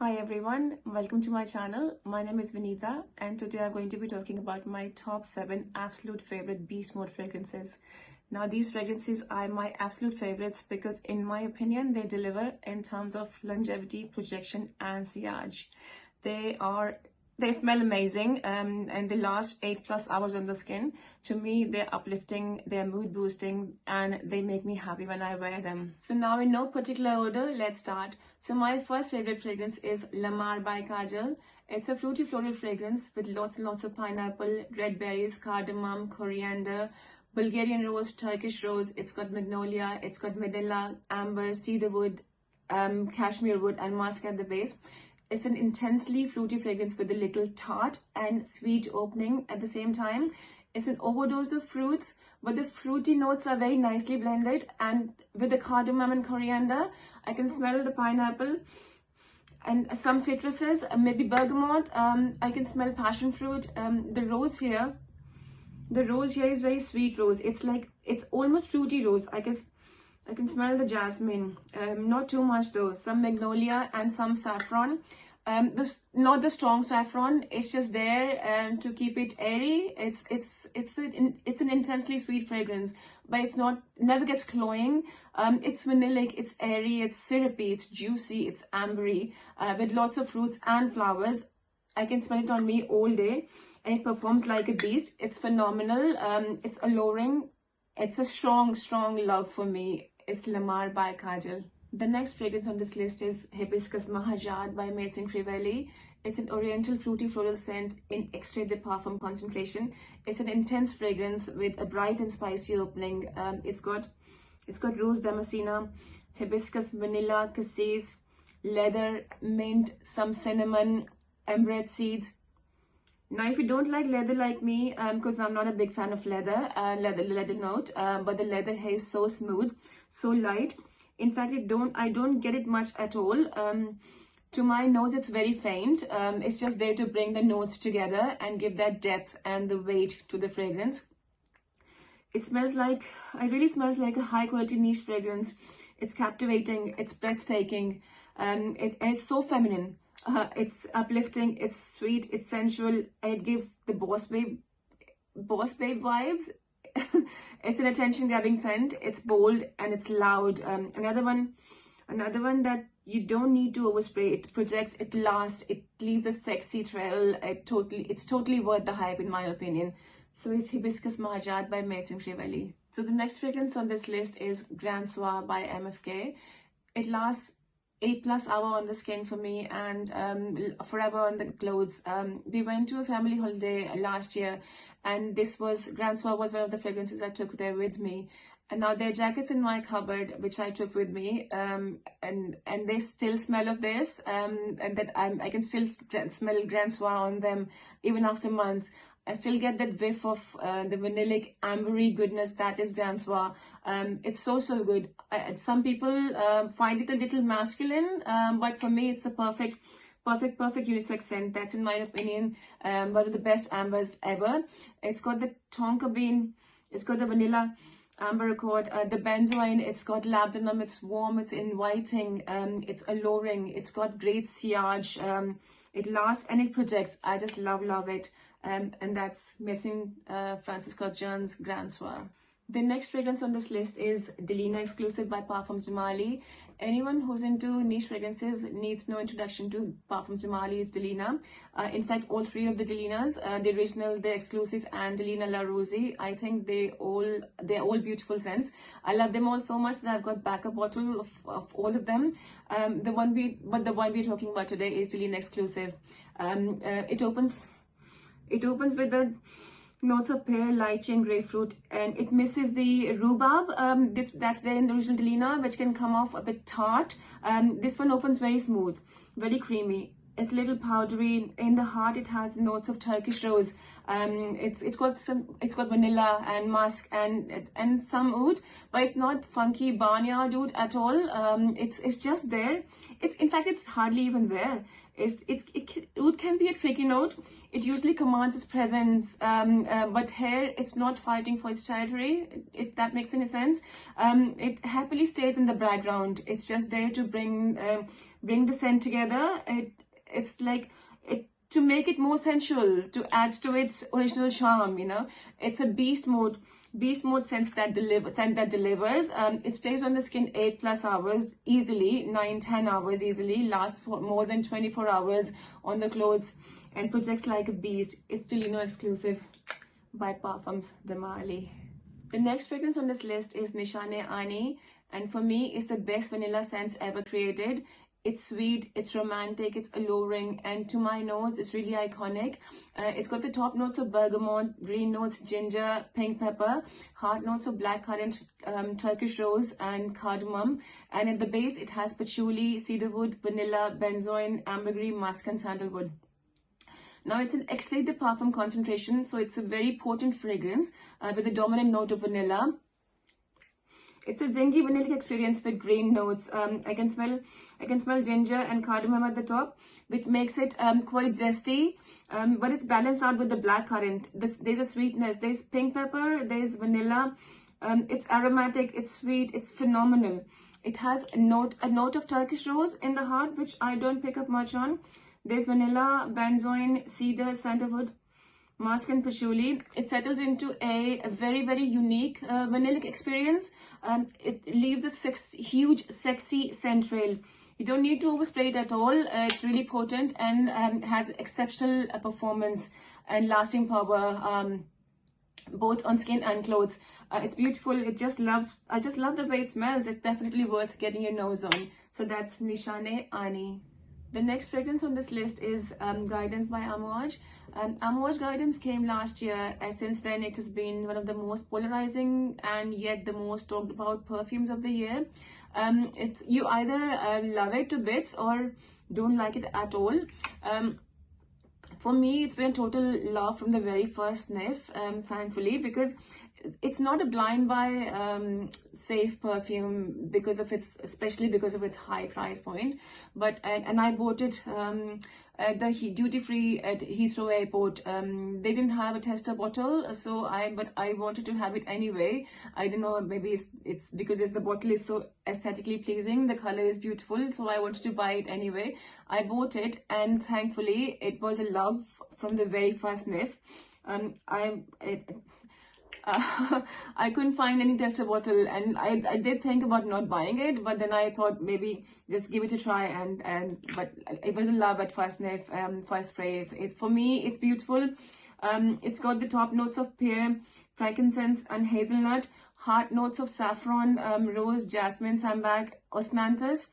Hi everyone, welcome to my channel. My name is Vineeta and today I'm going to be talking about my top 7 absolute favorite beast mode fragrances. Now these fragrances are my absolute favorites because in my opinion they deliver in terms of longevity, projection and sillage. They smell amazing and they last 8+ hours on the skin. To me, they're uplifting, they're mood boosting, and they make me happy when I wear them. So now in no particular order, let's start. So my first favorite fragrance is Lamar by Kajal. It's a fruity floral fragrance with lots and lots of pineapple, red berries, cardamom, coriander, Bulgarian rose, Turkish rose. It's got magnolia, it's got vanilla, amber, cedarwood, cashmere wood and musk at the base. It's an intensely fruity fragrance with a little tart and sweet opening at the same time. It's an overdose of fruits, but the fruity notes are very nicely blended. And with the cardamom and coriander, I can smell the pineapple and some citruses, maybe bergamot. I can smell passion fruit. The rose here is very sweet rose. It's almost fruity rose. I can smell the jasmine, not too much though. Some magnolia and some saffron. Not the strong saffron. It's just there to keep it airy. It's an intensely sweet fragrance, but it's never gets cloying. It's vanillic. It's airy. It's syrupy. It's juicy. It's ambery with lots of fruits and flowers. I can smell it on me all day, and it performs like a beast. It's phenomenal. It's alluring. It's a strong love for me. It's Lamar by Kajal. The next fragrance on this list is Hibiscusmahajad by Maison Crivelli. It's an oriental fruity floral scent in Extrait the Parfum concentration. It's an intense fragrance with a bright and spicy opening. It's got rose damascena, hibiscus, vanilla, cassis, leather, mint, some cinnamon, amaranth seeds. Now, if you don't like leather like me, because I'm not a big fan of leather note, but the leather here is so smooth, so light. In fact, I don't get it much at all. To my nose, it's very faint. It's just there to bring the notes together and give that depth and the weight to the fragrance. It really smells like a high quality niche fragrance. It's captivating, it's breathtaking, it's so feminine. It's uplifting, it's sweet, it's sensual, and it gives the boss babe vibes. It's an attention-grabbing scent. It's bold and it's loud. Another one that you don't need to overspray. It projects, it lasts, it leaves a sexy trail. It's totally worth the hype in my opinion. So it's Hibiscusmahajad by Maison Crivelli. So the next fragrance on this list is Grandsoir by MFK. It lasts 8+ hours on the skin for me and forever on the clothes. We went to a family holiday last year, and Grandsoir was one of the fragrances I took there with me. And now there are jackets in my cupboard which I took with me, and they still smell of this, and that I can still smell Grandsoir on them even after months. I still get that whiff of the vanillic ambery goodness that is Grandsoir. It's so good. Some people find it a little masculine, but for me it's a perfect unisex scent. That's in my opinion one of the best ambers ever. It's got the tonka bean, it's got the vanilla amber accord, the benzoin, it's got labdanum, it's warm, it's inviting, it's alluring, it's got great sillage, it lasts and it projects. I just love it. And that's Maison Kurkdjian's Grandsoir. The next fragrance on this list is Delina Exclusif by Parfums de Mali. Anyone who's into niche fragrances needs no introduction to Parfums de Mali's Delina. In fact, all 3 of the Delinas, the original, the Exclusive and Delina La Rose, I think they're all beautiful scents. I love them all so much that I've got backup bottle of all of them. The one we're talking about today is Delina Exclusive. It opens with the notes of pear, lychee and grapefruit, and it misses the rhubarb that's there in the original Delina, which can come off a bit tart. This one opens very smooth, very creamy. It's a little powdery. In the heart, it has notes of Turkish rose. It's got vanilla and musk and some oud, but it's not funky barnyard oud at all. It's just there. In fact, it's hardly even there. Oud can be a tricky note. It usually commands its presence, but here it's not fighting for its territory, if that makes any sense. It happily stays in the background. It's just there to bring the scent together. It's like to make it more sensual, to add to its original charm. You know, it's a beast mode scent that delivers. It stays on the skin 8+ hours easily, 9-10 hours easily, lasts for more than 24 hours on the clothes, and projects like a beast. It's Delina Exclusive by Parfums de Marly. The next fragrance on this list is Nishane Ani, and for me it's the best vanilla scents ever created. It's sweet, it's romantic, it's alluring, and to my nose, it's really iconic. It's got the top notes of bergamot, green notes, ginger, pink pepper, heart notes of blackcurrant, Turkish rose, and cardamom. And at the base, it has patchouli, cedarwood, vanilla, benzoin, ambergris, musk, and sandalwood. Now, it's an Extrait de Parfum concentration, so it's a very potent fragrance with a dominant note of vanilla. It's a zingy vanillic experience with green notes. I can smell ginger and cardamom at the top, which makes it quite zesty, but it's balanced out with the blackcurrant. There's a sweetness. There's pink pepper. There's vanilla. It's aromatic. It's sweet. It's phenomenal. It has a note of Turkish rose in the heart, which I don't pick up much on. There's vanilla, benzoin, cedar, sandalwood, musk, and patchouli. It settles into a very, very unique vanillic experience. It leaves a huge, sexy scent trail. You don't need to overspray it at all. It's really potent and has exceptional performance and lasting power, both on skin and clothes. It's beautiful. I just love the way it smells. It's definitely worth getting your nose on. So that's Nishane Ani. The next fragrance on this list is Guidance by Amouage. Amouage Guidance came last year, and since then it has been one of the most polarizing and yet the most talked about perfumes of the year. You either love it to bits or don't like it at all. For me, it's been a total love from the very first sniff, thankfully, because it's not a blind buy safe perfume especially because of its high price point. But and I bought it at the duty free at Heathrow Airport. They didn't have a tester bottle, but I wanted to have it anyway. I don't know, maybe it's because the bottle is so aesthetically pleasing, the color is beautiful, so I wanted to buy it anyway. I bought it, and thankfully it was a love from the very first sniff. I couldn't find any tester bottle, and I did think about not buying it, but then I thought maybe just give it a try, but it was a love at first sniff, first spray. For me, it's beautiful. It's got the top notes of pear, frankincense, and hazelnut, heart notes of saffron, rose, jasmine, sambac, osmanthus,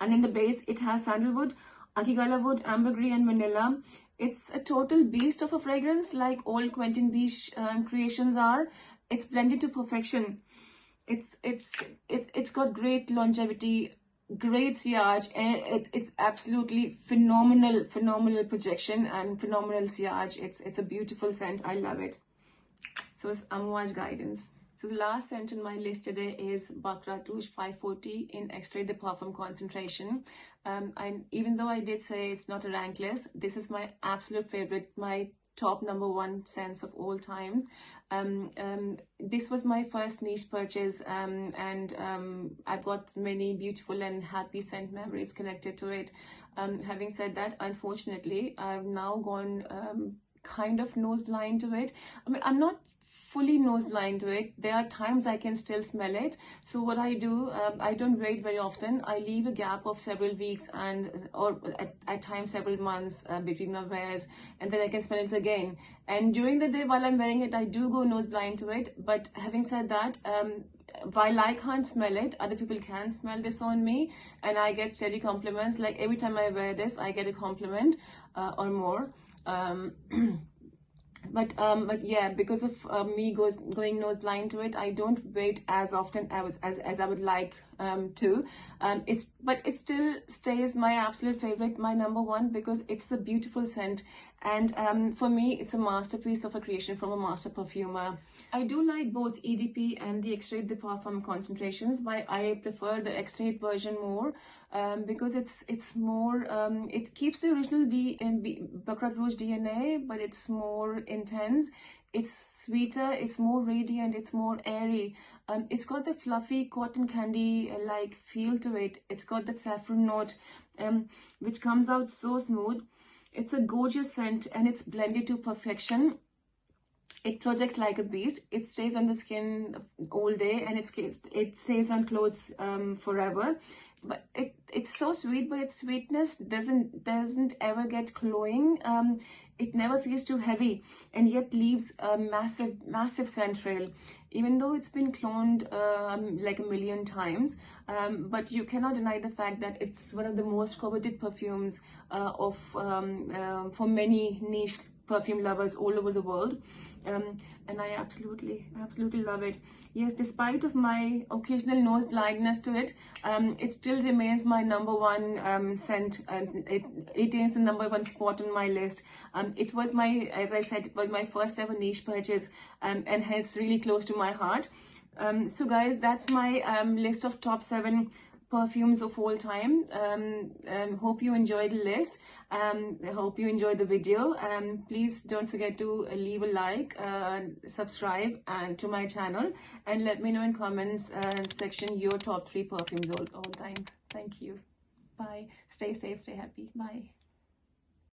and in the base it has sandalwood, akigala wood, ambergris, and vanilla. It's a total beast of a fragrance, like all Quentin Beach creations are. It's blended to perfection. It's got great longevity, great sillage, and it's absolutely phenomenal projection and phenomenal sillage. It's a beautiful scent. I love it. So it's Amouage Guidance. So the last scent on my list today is Baccarat Rouge 540 in Extrait de Parfum concentration. Even though I did say it's not a rank list, this is my absolute favorite, my top #1 scents of all times. This was my first niche purchase, and I've got many beautiful and happy scent memories connected to it. Having said that, unfortunately, I've now gone kind of nose blind to it. I mean, I'm not fully nose blind to it. There are times I can still smell it. So what I do, I don't wait very often. I leave a gap of several weeks or at times several months between my wears, and then I can smell it again. And during the day while I'm wearing it, I do go nose blind to it. But having said that, while I can't smell it, other people can smell this on me, and I get steady compliments. Like every time I wear this, I get a compliment or more. But yeah, because of me going nose blind to it, I don't wait as often as I would like too. But it still stays my absolute favorite, my number one, because it's a beautiful scent, and for me it's a masterpiece of a creation from a master perfumer. I do like both EDP and the Extrait de Parfum concentrations, but I prefer the Extrait version more, because it's more, it keeps the original Baccarat Rouge DNA, but it's more intense. It's sweeter, it's more radiant, it's more airy. It's got the fluffy cotton candy like feel to it. It's got that saffron note, which comes out so smooth. It's a gorgeous scent and it's blended to perfection. It projects like a beast. It stays on the skin all day, and it stays on clothes forever. But it's so sweet, but its sweetness doesn't ever get cloying. It never feels too heavy, and yet leaves a massive scent trail, even though it's been cloned like 1,000,000 times. But you cannot deny the fact that it's one of the most coveted perfumes for many niche perfume lovers all over the world, and I absolutely love it. Yes, despite of my occasional nose blindness to it, it still remains my number one scent, and it retains the number one spot on my list. It was as I said, it was my first ever niche purchase, and hence really close to my heart. So guys, that's my list of top 7 perfumes of all time. Hope you enjoyed the list. I hope you enjoyed the video. Please don't forget to leave a like, subscribe to my channel, and let me know in comments section your top 3 perfumes all times. Thank you. Bye. Stay safe, stay happy. Bye.